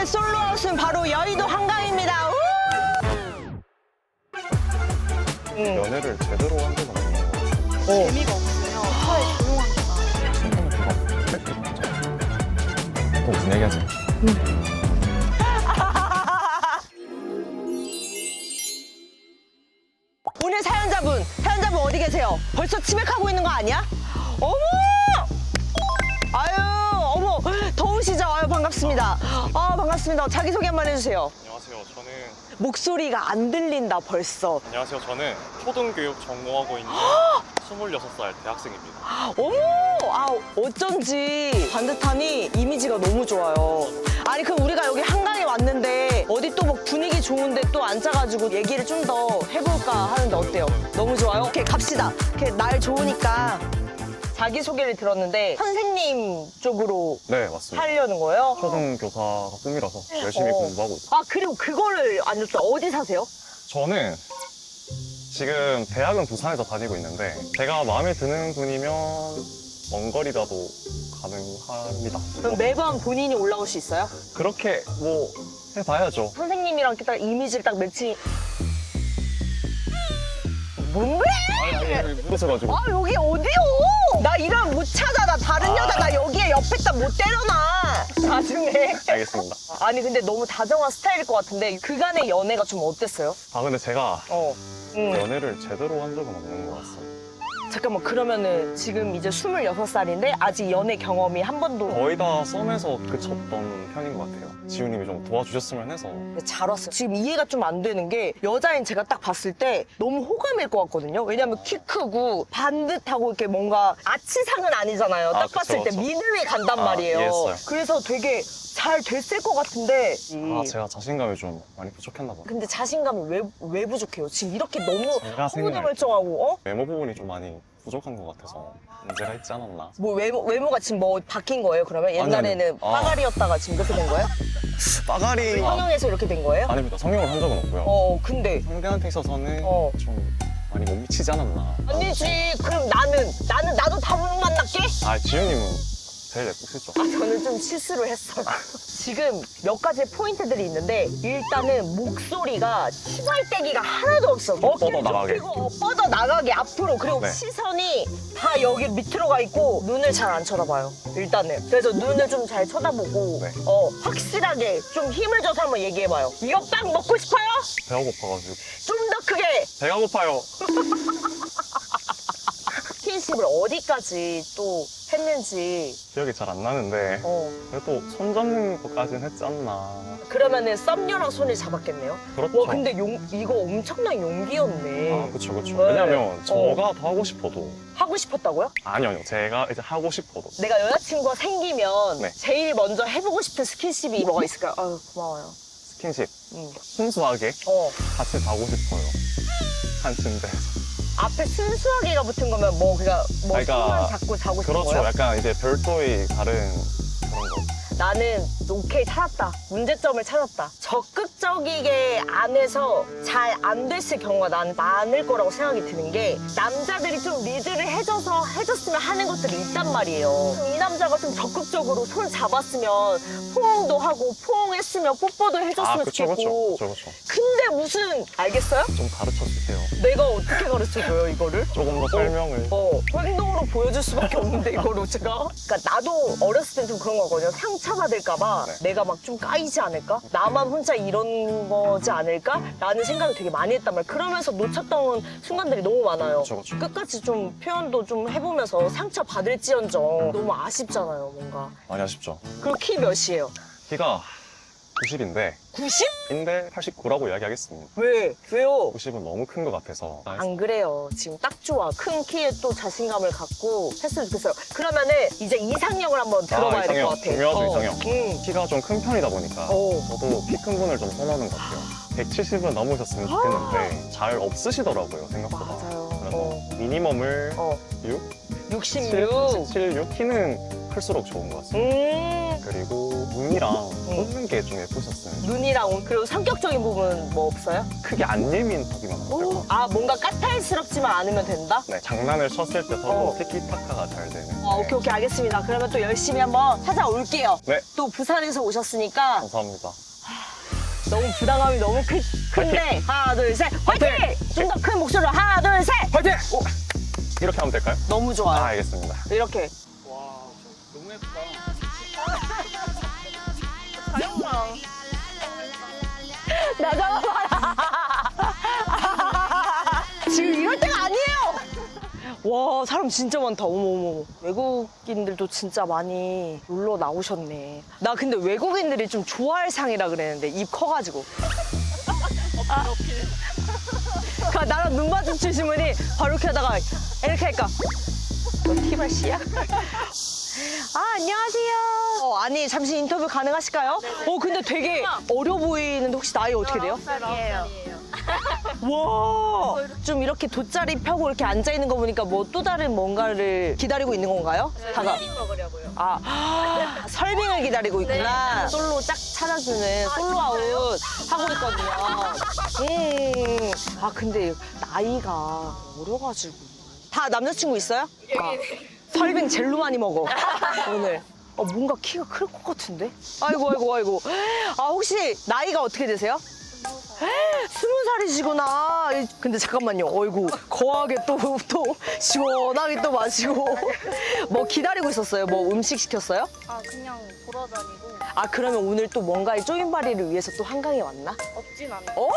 오늘의 솔로아웃은 바로 여의도 한강입니다. 우! 연애를 제대로 한 적은 없는 것 같아요. 재미가 없으면 차라리 조용한 게 나아요. 또 무슨 얘기하지? 오늘 사연자분 어디 계세요? 벌써 치맥하고 있는 거 아니야? 어머! 아유, 어머, 더우시죠? 아유, 반갑습니다. 아, 반갑습니다. 자기소개 한번 해주세요. 안녕하세요. 저는 목소리가 안 들린다, 벌써. 초등교육 전공하고 있는 26살 대학생입니다. 어머! 아, 어쩐지 반듯하니 이미지가 너무 좋아요. 아니, 그럼 우리가 여기 한강에 왔는데 어디 또 뭐 분위기 좋은데 또 앉아가지고 얘기를 좀 더 해볼까 하는데 어때요? 너무 좋아요? 오케이, 갑시다. 이렇게 날 좋으니까 자기소개를 들었는데 선생님 쪽으로 네, 맞습니다. 하려는 거예요? 초등교사가 꿈이라서 열심히 공부하고 있어요. 아, 그리고 그거를 안 줬어요. 어디 사세요? 저는 지금 대학은 부산에서 다니고 있는데 제가 마음에 드는 분이면 먼 거리라도 가능합니다. 그럼 매번 본인이 올라올 수 있어요? 그렇게 뭐 해봐야죠. 선생님이랑 딱 이미지를 딱 매칭. 뭔데? 그래서가지고 아, 여기 어디요? 나 이런 못 찾아. 나 다른 여자 나 여기에 옆에 딱 못 때려놔. 나중에. 알겠습니다. 아니, 근데 너무 다정한 스타일일 것 같은데 그간의 연애가 좀 어땠어요? 아 근데 제가 응. 연애를 제대로 한 적은 없는 것 같습니다. 잠깐만, 그러면은 지금 이제 26살인데 아직 연애 경험이 한 번도. 거의 다 썸에서 그쳤던 편인 것 같아요. 지우님이 좀 도와주셨으면 해서. 잘 왔어요. 지금 이해가 좀 안 되는 게 여자인 제가 딱 봤을 때 너무 호감일 것 같거든요. 왜냐면 키 크고 반듯하고 이렇게 뭔가 아치상은 아니잖아요. 딱 그쵸, 봤을 때 그쵸. 믿음이 간단 아, 말이에요. 이해했어요. 그래서 되게 잘 됐을 것 같은데. 제가 자신감이 좀 많이 부족했나 봐요. 근데 자신감이 왜 부족해요? 지금 이렇게 너무 제가 생각할 때 허무멀쩡하고, 어? 외모 부분이 좀 많이 부족한 것 같아서 문제가 있지 않았나. 뭐 외모가 지금 뭐 바뀐 거예요? 그러면 옛날에는 아니요. 빠가리였다가 지금 이렇게 된 거예요? 빠가리 성형해서 이렇게 된 거예요? 아닙니다. 성형을 한 적은 없고요. 근데 상대한테 있어서는 어. 좀 많이 못 미치지 않았나. 아니지. 그럼 나도 다못 만날게? 아 지우님은 제일 예쁘시죠? 저는 좀 실수를 했어요. 지금 몇 가지 포인트들이 있는데 일단은 목소리가 치발대기가 하나도 없어. 뻗어나가게. 그리고 뻗어나가게 앞으로. 그리고 네. 시선이 다 여기 밑으로 가 있고 눈을 잘 안 쳐다봐요. 일단은. 그래서 눈을 좀 잘 쳐다보고 네. 확실하게 좀 힘을 줘서 한번 얘기해봐요. 이거 빵 먹고 싶어요? 배가 고파가지고. 좀 더 크게. 배가 고파요. 스킨십을 어디까지 또 했는지. 기억이 잘 안 나는데 그래도 손 잡는 것까지는 했지 않나. 그러면은 썸녀랑 손을 잡았겠네요? 그렇죠. 와, 근데 이거 엄청난 용기였네. 아 그쵸. 네. 왜냐면 저가 더 하고 싶어도 하고 싶었다고요? 아니요. 제가 이제 하고 싶어도 내가 여자친구가 생기면 네. 제일 먼저 해보고 싶은 스킨십이 뭐가 있을까요? 아유, 고마워요. 스킨십 응. 순수하게 같이 자고 싶어요. 한 침대에서. 앞에 순수하게가 붙은 거면 뭐 손만 잡고 자고 싶은 그렇죠. 거예요? 약간 이제 별도의 다른 그런 거. 나는 오케이, 찾았다. 문제점을 찾았다. 적극적이게 안 해서 잘 안 됐을 경우가 난 많을 거라고 생각이 드는 게 남자들이 좀 리드를 해줬으면 하는 것들이 있단 말이에요. 이 남자가 좀 적극적으로 손 잡았으면 포옹도 하고 포옹했으면 뽀뽀도 해줬으면 좋겠고. 그쵸. 근데 무슨, 알겠어요? 좀 가르쳐 주세요. 내가 어떻게 가르쳐줘요, 이거를? 조금 더 설명을. 행동으로 보여줄 수밖에 없는데, 이거를 제가. 그러니까 나도 어렸을 때 좀 그런 거거든요. 상처받을까봐 네. 내가 막 좀 까이지 않을까? 나만 혼자 이런 거지 않을까? 라는 생각을 되게 많이 했단 말이에요. 그러면서 놓쳤던 순간들이 너무 많아요. 그쵸. 끝까지 좀 표현도 좀 해보면서 상처받을지언정 너무 아쉽잖아요, 뭔가. 많이 아쉽죠. 그리고 키 몇이에요? 키가 90인데 90? 인데 89라고 이야기하겠습니다. 왜요? 90은 너무 큰 것 같아서. 안 그래요. 지금 딱 좋아. 큰 키에 또 자신감을 갖고 했으면 좋겠어요. 그러면은 이제 이상형을 한번 들어봐야 될 이상형. 것 같아. 중요하죠, 이상형. 응. 키가 좀 큰 편이다 보니까 저도 키 큰 분을 좀 선호하는 것 같아요. 170은 넘으셨으면 좋겠는데 잘 없으시더라고요, 생각보다. 맞아요. 그래서 미니멈을 6? 66. 76? 키는 클수록 좋은 것 같습니다. 음. 그리고 눈이랑 웃는 게 좀 예쁘셨어요. 눈이랑 그리고 성격적인 부분 뭐 없어요? 크게 안 예민하기만 하면 될것 같아요. 아 뭔가 까탈스럽지만 않으면 된다? 네, 장난을 쳤을 때 서로 어. 티키타카가 잘 되는. 오케이 오케이 알겠습니다. 그러면 또 열심히 한번 찾아올게요. 네. 또 부산에서 오셨으니까 감사합니다. 너무 부담감이 너무 큰데 하나 둘 셋 화이팅! 좀 더 큰 목소리로 하나 둘 셋! 화이팅! 오! 이렇게 하면 될까요? 너무 좋아요. 알겠습니다. 이렇게 와, 너무 예쁘다. 나 잡아봐라. 지금 이럴 때가 아니에요. 와 사람 진짜 많다. 어머어머. 외국인들도 진짜 많이 놀러 나오셨네. 나 근데 외국인들이 좀 좋아할 상이라 그랬는데 입 커가지고. 그러니까 나랑 눈 마주치신 분이 바로 이렇게 하다가 이렇게 할까? 너 티발 씨야? 아, 안녕하세요. 아니, 잠시 인터뷰 가능하실까요? 근데 되게 어려 보이는데 혹시 나이 어떻게 돼요? 와, 좀 이렇게 돗자리 펴고 이렇게 앉아 있는 거 보니까 뭐 또 다른 뭔가를 기다리고 있는 건가요? 다가. 먹으려고요. 아, 설빙을 기다리고 있구나. 솔로 짝 찾아주는 솔로아웃 하고 있거든요. 아, 근데 나이가 어려가지고. 다 남자친구 있어요? 아, 설빙 젤로 많이 먹어, 오늘. 뭔가 키가 클 것 같은데? 아이고. 아, 혹시 나이가 어떻게 되세요? 20살이시구나. 근데 잠깐만요. 어이구, 거하게 또 시원하게 또 마시고. 뭐 기다리고 있었어요? 뭐 음식 시켰어요? 아, 그냥 보러 다니고 아, 그러면 오늘 또 뭔가의 쪼인바리를 위해서 또 한강에 왔나? 없진 않아요.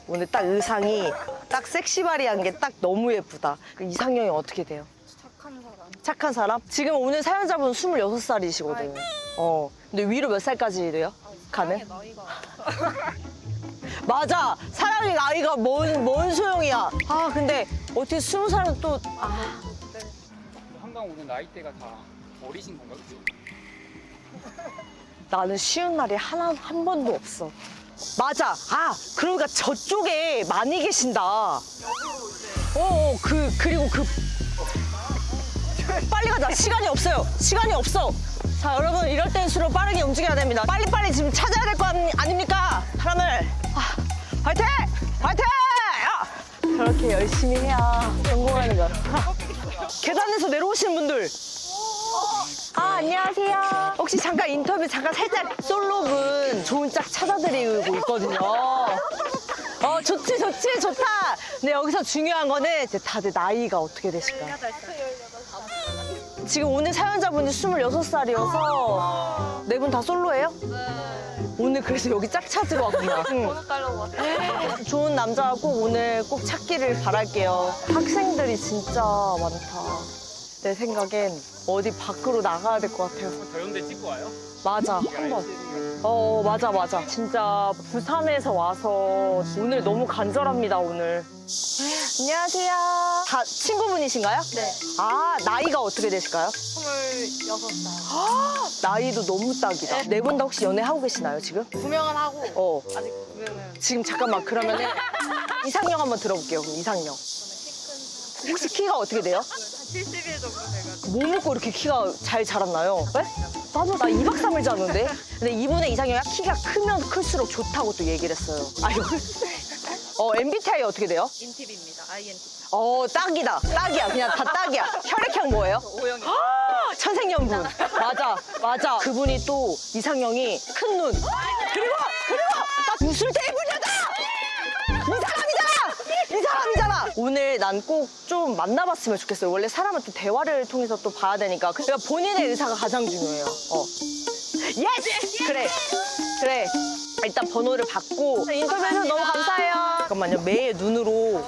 오늘 딱 의상이 딱 섹시바리한 게 딱 너무 예쁘다. 그 이상형이 어떻게 돼요? 착한 사람. 착한 사람? 지금 오늘 사연자분 26살이시거든. 근데 위로 몇 살까지 돼요? 가능? 나이가 맞아! 사람이 나이가 뭔 소용이야. 아, 근데 어떻게 20살은 또. 한강 오는 나이대가 다 어리신 건가요? 그죠? 나는 쉬운 날이 한 번도 없어. 맞아. 아, 그러니까 저쪽에 많이 계신다. 그리고 빨리 가자. 시간이 없어요. 시간이 없어. 자, 여러분, 이럴 때일수록 빠르게 움직여야 됩니다. 빨리빨리 지금 찾아야 될 거 아닙니까? 사람을. 화이팅! 화이팅! 저렇게 열심히 해야 성공하는 거. 계단에서 내려오시는 분들. 안녕하세요. 혹시 잠깐 인터뷰 살짝 솔로분 좋은 짝 찾아드리고 있거든요. 좋지, 좋다. 근데 여기서 중요한 거는 이제 다들 나이가 어떻게 되실까요? 지금 오늘 사연자분이 26살이어서 네 분 다 솔로예요? 오늘 그래서 여기 짝 찾으러 왔구나. 번호 따려고 왔어요. 좋은 남자 꼭 오늘 꼭 찾기를 바랄게요. 학생들이 진짜 많다. 내 생각엔 어디 밖으로 나가야 될 것 같아요. 더현대 찍고 와요? 맞아, 한 번. 맞아. 진짜 부산에서 와서 오늘 너무 간절합니다, 오늘. 안녕하세요. 다 친구분이신가요? 네. 아, 나이가 어떻게 되실까요? 26살. 나이도 너무 딱이다. 네 분 다 혹시 연애하고 계시나요, 지금? 구명은 하고 아직 구명은 지금 잠깐만, 그러면은 이상형 한번 들어볼게요, 그럼 이상형. 혹시 키가 어떻게 돼요? 71 정도 돼가지고. 뭐 먹고 이렇게 키가 잘 자랐나요? 네? 나도 2박 3일 자는데? 근데 이분의 이상형이 키가 크면 클수록 좋다고 또 얘기를 했어요. MBTI 어떻게 돼요? 인팁입니다. INTP. 딱이야. 그냥 다 딱이야. 혈액형 뭐예요? O형이. 천생연분. 맞아. 그분이 또 이상형이 큰 눈. 그리고 나 웃을 때 예쁜 여자! 이 사람이잖아! 오늘 난 꼭 좀 만나봤으면 좋겠어요. 원래 사람은 또 대화를 통해서 또 봐야 되니까. 그러니까 본인의 의사가 가장 중요해요. 예스! 그래. 일단 번호를 받고 인터뷰해서 너무 감사해요. 잠깐만요. 매의 눈으로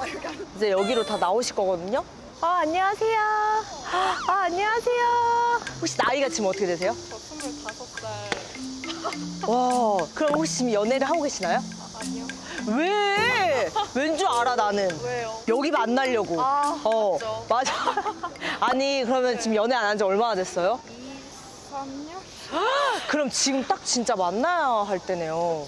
이제 여기로 다 나오실 거거든요. 안녕하세요. 안녕하세요. 혹시 나이가 지금 어떻게 되세요? 저 25살. 와, 그럼 혹시 지금 연애를 하고 계시나요? 아니요. 왜? 왠 줄 알아, 나는. 왜요? 여기 만나려고. 그렇죠. 맞아. 아니, 그러면 지금 연애 안 한 지 얼마나 됐어요? 3년? 그럼 지금 딱 진짜 만나야 할 때네요.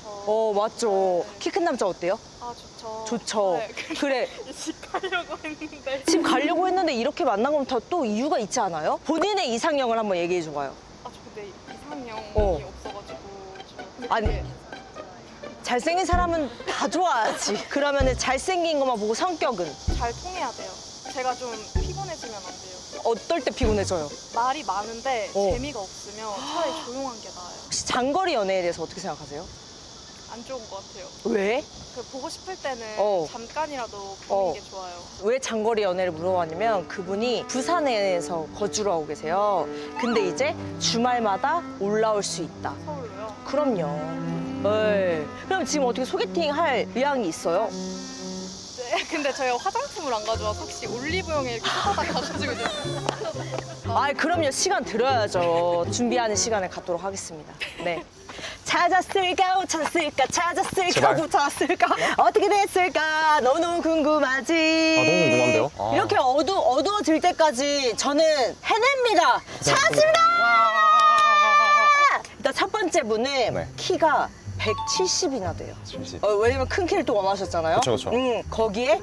맞죠. 키 큰 남자 어때요? 좋죠. 좋죠. 네, 그래. 집 가려고 했는데. 집 가려고 했는데 이렇게 만난 거면 또 이유가 있지 않아요? 본인의 이상형을 한번 얘기해 줘봐요. 저 근데 이상형이 어. 없어가지고. 아니. 되게 잘생긴 사람은 다 좋아하지. 그러면 잘생긴 것만 보고 성격은? 잘 통해야 돼요. 제가 좀 피곤해지면 안 돼요. 어떨 때 피곤해져요? 말이 많은데 어. 재미가 없으면 차라리 조용한 게 나아요. 혹시 장거리 연애에 대해서 어떻게 생각하세요? 안 좋은 것 같아요. 왜? 그 보고 싶을 때는 어. 잠깐이라도 보는 어. 게 좋아요. 왜 장거리 연애를 물어봤냐면 그분이 부산에서 거주를 하고 계세요. 근데 이제 주말마다 올라올 수 있다. 서울로요. 그럼요. 네. 그럼 지금 어떻게 소개팅 할 의향이 있어요? 네, 근데 저희가 화장품을 안 가져와서 혹시 올리브영에 이렇게 사다 가가지고 이제 아, 그럼요. 시간 들어야죠. 준비하는 시간을 갖도록 하겠습니다. 네. 찾았을까, 못 찾았을까, 찾았을까, 제발. 못 찾았을까, 어떻게 됐을까, 너무 궁금하지. 아, 너무 궁금한데요? 아. 이렇게 어두워질 때까지 저는 해냅니다. 찾았습니다! 일단 첫 번째 분은 네. 키가 170이나 돼요. 70. 왜냐면 큰 키를 또 원하셨잖아요. 그쵸, 그쵸. 거기에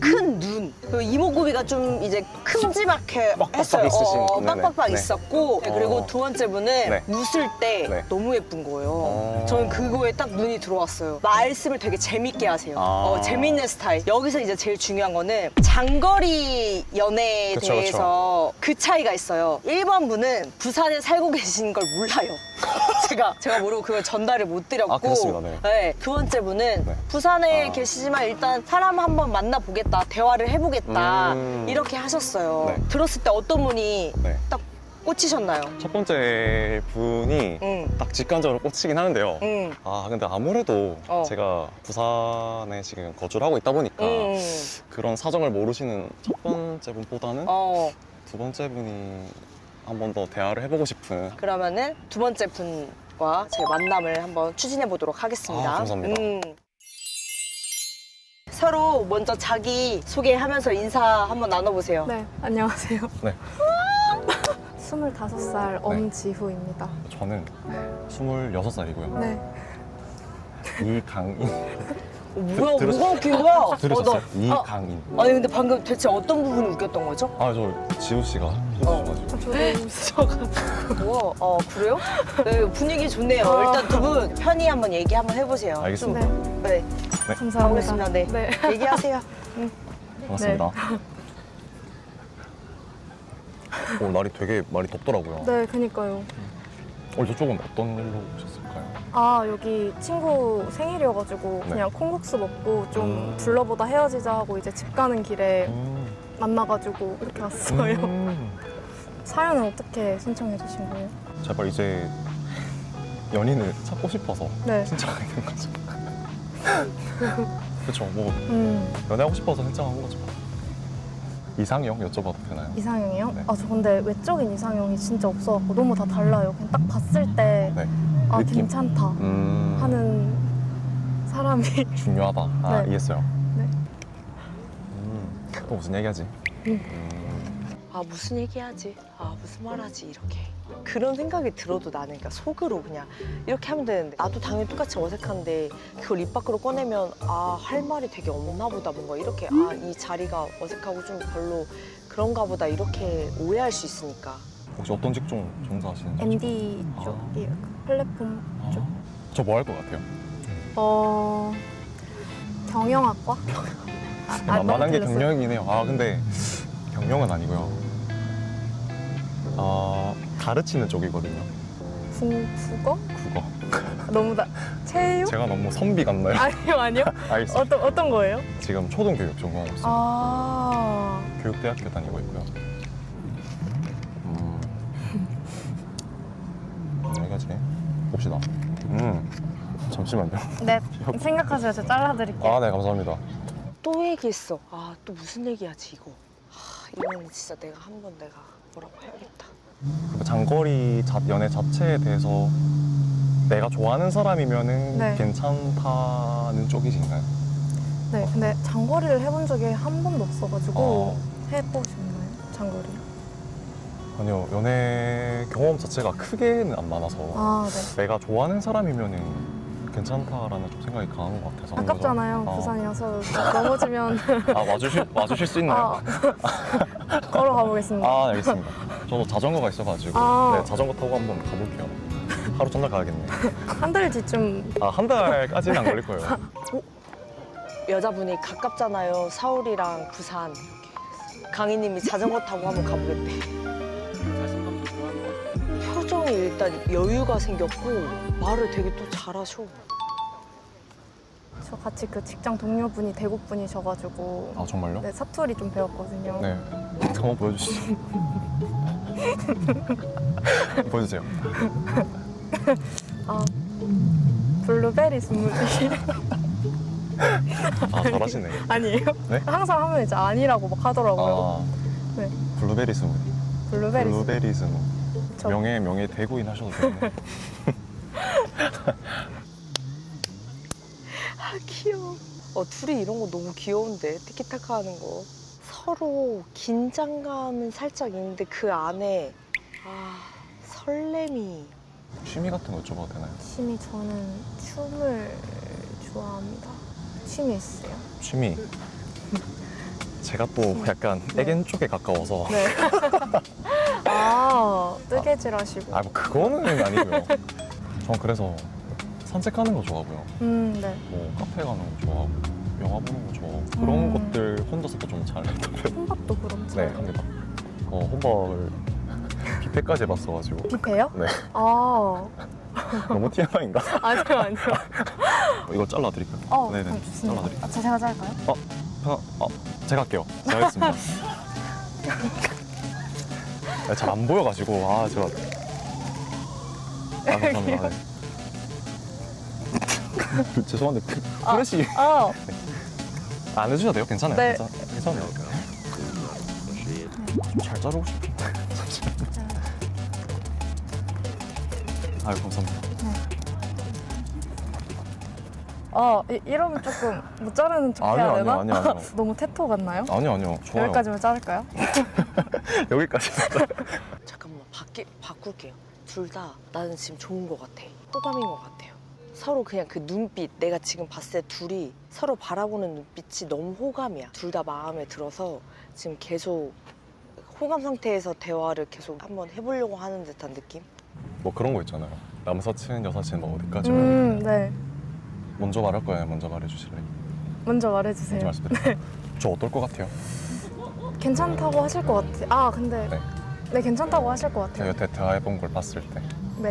큰 눈. 그 이목구비가 좀 이제 큼지막해 빡빡빡 했어요. 있으신. 네네. 빡빡빡 네. 있었고. 네, 그리고 어. 두 번째 분은 네. 웃을 때 네. 너무 예쁜 거예요. 어. 저는 그거에 딱 눈이 들어왔어요. 말씀을 되게 재밌게 하세요. 아. 재밌는 스타일. 여기서 이제 제일 중요한 거는 장거리 연애에 그쵸, 대해서 그 차이가 있어요. 1번 분은 부산에 살고 계신 걸 몰라요. 제가 모르고 그걸 전달을 못 드렸고. 아, 그렇습니다. 네. 두 번째 분은 네. 부산에 아. 계시지만 일단 사람 한번 만나보겠다, 대화를 해보겠다 이렇게 하셨어요. 네. 들었을 때 어떤 분이 네. 딱 꽂히셨나요? 첫 번째 분이 응, 딱 직관적으로 꽂히긴 하는데요. 응, 아, 근데 아무래도 제가 부산에 지금 거주를 하고 있다 보니까 응. 그런 사정을 모르시는 첫 번째 분보다는 두 번째 분이 한 번 더 대화를 해보고 싶은. 그러면은 두 번째 분과 제 만남을 한번 추진해 보도록 하겠습니다. 아, 감사합니다. 서로 먼저 자기 소개하면서 인사 한번 나눠보세요. 네, 안녕하세요. 네. 25살 엄지후입니다. 저는 26살이고요. 네. 이강인. 뭐야, 들으셨- 뭐가 웃긴 거야? 들으셨어요? 이강인. 아니 근데 방금 대체 어떤 부분이 웃겼던 거죠? 아, 저 지우 씨가 해주셔가지고. 저도 웃어가지고. 우와, 그래요? 네, 분위기 좋네요. 일단 두 분 편히 한번 얘기 한번 해보세요. 알겠습니다. 네, 감사합니다. 가보겠습니다. 네. 네. 얘기하세요. 반갑습니다. 날이 되게 많이 덥더라고요. 네, 그니까요. 저쪽은 어떤 일로 오셨을까요? 아, 여기 친구 생일이어가지고 네. 그냥 콩국수 먹고 좀 음. 둘러보다 헤어지자 하고 이제 집 가는 길에 음. 만나가지고 이렇게 왔어요. 사연은 어떻게 신청해 주신 거예요? 제발 이제 연인을 찾고 싶어서 네. 신청하게 된 거죠. 그렇죠. 뭐 음, 연애하고 싶어서 신청한 거죠. 이상형 여쭤봐도 되나요? 이상형이요? 네. 아, 저 근데 외적인 이상형이 진짜 없어갖고 너무 다 달라요. 그냥 딱 봤을 때 네. 아, 느낌? 괜찮다 하는 사람이. 중요하다. 아, 네. 이해했어요. 네. 또 무슨 얘기하지? 아, 무슨 얘기하지? 아, 무슨 말하지? 이렇게. 그런 생각이 들어도 나는 그러니까 속으로 그냥 이렇게 하면 되는데 나도 당연히 똑같이 어색한데 그걸 입 밖으로 꺼내면 아, 할 말이 되게 없나 보다 뭔가 이렇게 아, 이 자리가 어색하고 좀 별로 그런가 보다 이렇게 오해할 수 있으니까. 혹시 어떤 직종 종사하시는지? MD 아. 쪽이에요. 플랫폼 쪽. 저 뭐 할 것 같아요? 경영학과? 만만한 게 틀렸어요? 경영이긴 해요. 아, 근데 경영은 아니고요. 가르치는 쪽이거든요. 국어? 국어. 너무 체육? 제가 너무 선비 같나요? 아니요. 알겠습니다. 어떤 거예요? 지금 초등교육 전공하고 있어요. 아, 교육대학교 다니고 있고요. 여기까지 봅시다. 잠시만요. 네. 생각하세요. 저 잘라드릴게요. 아, 네, 감사합니다. 또 얘기했어. 아, 또 무슨 얘기하지 이거. 이거는 진짜 내가 한번 내가 뭐라고 해야겠다. 장거리 연애 자체에 대해서 내가 좋아하는 사람이면은 네. 괜찮다는 쪽이신가요? 네, 근데 장거리를 해본 적이 한 번도 없어가지고 아. 해보셨나요? 장거리? 아니요, 연애 경험 자체가 크게는 안 많아서 아, 네. 내가 좋아하는 사람이면은 괜찮다라는 좀 생각이 강한 것 같아서. 아깝잖아요. 어. 부산이어서 넘어지면 와주실 수 있나요? 걸어가 보겠습니다. 아, 알겠습니다. 저도 자전거가 있어가지고 아. 네, 자전거 타고 한번 가볼게요. 하루 전날 가야겠네. 한 달 뒤쯤 한 달까지는 안 걸릴 거예요. 여자분이 가깝잖아요. 서울이랑 부산. 강희님이 자전거 타고 한번 가보겠대. 자신감도 좋아하는 것 같아요. 표정이 일단 여유가 생겼고 말을 되게 또 잘하셔. 저 같이 그 직장 동료분이 대구 분이셔가지고 아, 정말요? 네, 사투리 좀 배웠거든요. 네. 한번 보여주시죠. 보여주세요. 아, 블루베리 스무디. 아, 잘하시네. 아니에요? 네? 항상 하면 이제 아니라고 막 하더라고요. 아, 네. 블루베리 스무디. 블루베리 스무디. 블루베리 스무디. 저- 명예 대구인 하셔도 되겠네. 아 귀여워. 둘이 이런 거 너무 귀여운데 티키타카 하는 거. 서로 긴장감은 살짝 있는데 그 안에 설렘이. 취미 같은 거 여쭤봐도 되나요? 취미 저는 춤을 좋아합니다. 취미 있어요? 취미. 제가 또 약간 애견 쪽에 가까워서. 네. 아, 뜨개질 하시고. 아, 뭐 그거는 아니고요. 전 그래서 산책하는 거 좋아하고요. 네. 뭐 카페 가는 거 좋아하고 영화 보는 거 좋아하고 그런 음. 것들 혼자서도 좀 잘 해요. 혼밥도 그럼 네, 잘. 합니다. 혼밥을 뷔페까지 해봤어가지고. 뷔페요? 네. 아, 너무 TMI인가? 아니요, 아니요. 이거 잘라드릴까요? 네네. 그럼 좋습니다. 잘라드릴게요. 제가 잘까요? 제가 할게요. 제가 하겠습니다. 잘 안 보여가지고 제가 감사합니다. 네. 죄송한데 프레시 안 해주셔도 돼요? 괜찮아요. 네. 괜찮아요. 잘 자르고 싶은데. 아유, 감사합니다. 이러면 조금 못 자르는 척 해야 아니요, 되나? 아니요, 아니요. 너무 테토 같나요? 아니요. 좋아요. 여기까지만 자를까요? 여기까지. 잠깐만 바꿀게요. 둘 다 나는 지금 좋은 것 같아. 호감인 것 같아요. 서로 그냥 그 눈빛, 내가 지금 봤을 때 둘이 서로 바라보는 눈빛이 너무 호감이야. 둘 다 마음에 들어서 지금 계속 호감 상태에서 대화를 계속 한번 해보려고 하는 듯한 느낌? 뭐 그런 거 있잖아요. 남사친, 여사친 뭐 어디까지만. 네. 먼저 말할 거예요? 먼저 말해주실래요? 먼저 말해주세요. 먼저 말씀드릴게요. 저 어떨 것 같아요? 괜찮다고 하실 것 같아요. 근데 네. 괜찮다고 하실 것 같아요. 제가 여태 대화해본 걸 봤을 때. 네.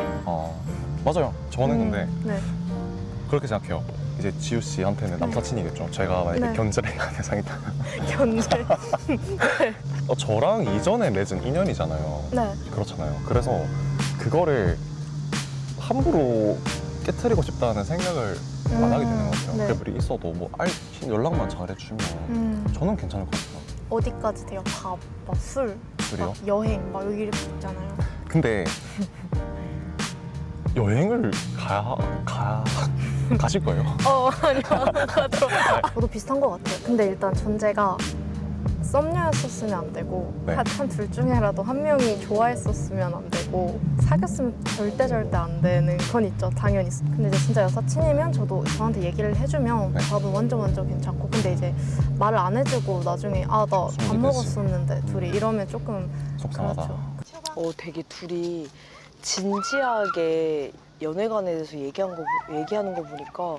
맞아요. 저는 근데 네. 그렇게 생각해요. 이제 지우 씨한테는 남사친이겠죠. 제가 만약에 네. 견제를 한 대상이다. 견제. 저랑 이전에 맺은 인연이잖아요. 네. 그렇잖아요. 그래서 그거를 함부로 깨트리고 싶다는 생각을 안 하게 되는 것 같아요. 네. 그래플이 있어도 뭐 연락만 잘해주면 저는 괜찮을 것 같아요. 어디까지 돼요? 밥, 막 술, 술이요? 막 여행, 막 여기 이렇게 있잖아요. 근데 여행을 가실 거예요? 아니요. 저도 비슷한 것 같아요. 근데 일단 전제가 썸녀였었으면 안 되고 네. 한 둘 중에라도 한 명이 좋아했었으면 안 되고 사귀었으면 절대 안 되는 건 있죠. 당연히. 근데 이제 진짜 여사친이면 저한테 얘기를 해주면 네. 저도 완전 괜찮고 근데 이제 말을 안 해주고 나중에 나 밥 숨기듯이. 먹었었는데 둘이 이러면 조금 속상하다. 그렇죠. 되게 둘이 진지하게 연애관에 대해서 얘기하는 거 보니까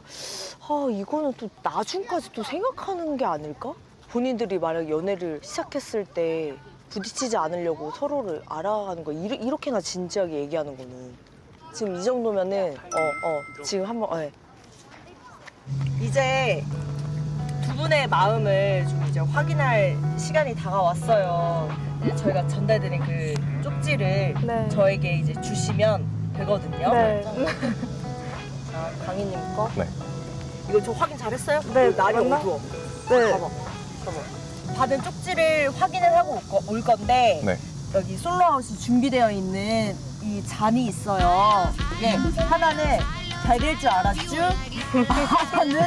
이거는 또 나중까지 또 생각하는 게 아닐까? 본인들이 만약 연애를 시작했을 때 부딪히지 않으려고 서로를 알아가는 거 이렇게나 진지하게 얘기하는 거는 지금 이 정도면은 지금 한번 이제 두 분의 마음을 좀 이제 확인할 시간이 다가왔어요. 이제 저희가 전달드린 그 쪽지를 네. 저에게 이제 주시면 되거든요. 네. 자, 강희님 거. 네. 이거 저 확인 잘했어요? 네, 날이 맞나? 어두워. 네. 봐봐. 받은 쪽지를 확인을 하고 올 건데 네. 여기 솔로아웃이 준비되어 있는 이 잔이 있어요. 이게 하나는 잘 될 줄 알았쥬? 하나는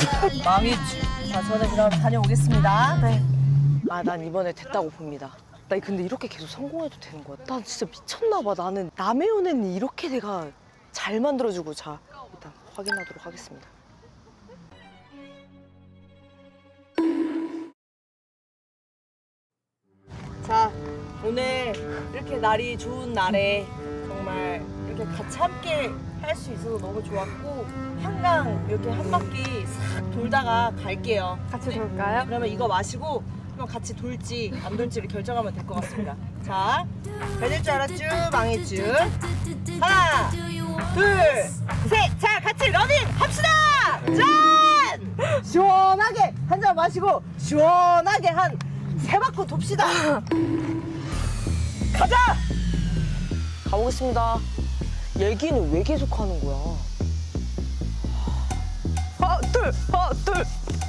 망했쥬. 자, 저는 그럼 다녀오겠습니다. 네. 난 이번에 됐다고 봅니다. 나 근데 이렇게 계속 성공해도 되는 거야? 난 진짜 미쳤나 봐. 나는 남의 연애는 이렇게 내가 잘 만들어주고 일단 확인하도록 하겠습니다. 자, 오늘 이렇게 날이 좋은 날에 정말 이렇게 같이 함께 할 수 있어서 너무 좋았고 한강 이렇게 한 바퀴 싹 돌다가 갈게요. 같이 돌까요? 그러면 이거 마시고 그럼 같이 돌지 안 돌지를 결정하면 될 것 같습니다. 자, 배될 줄 알았쥬, 망했쥬. 하나, 둘, 셋. 자, 같이 러닝 합시다. 짠! 시원하게 한 잔 마시고 시원하게 한 세 바퀴 돕시다. 가자. 가보겠습니다. 얘기는 왜 계속 하는 거야? 하나, 둘, 하나, 둘,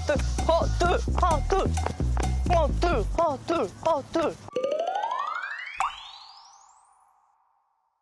둘, 하나, 둘, 하나, 둘, 하나, 둘, 하나, 둘, 하나, 둘.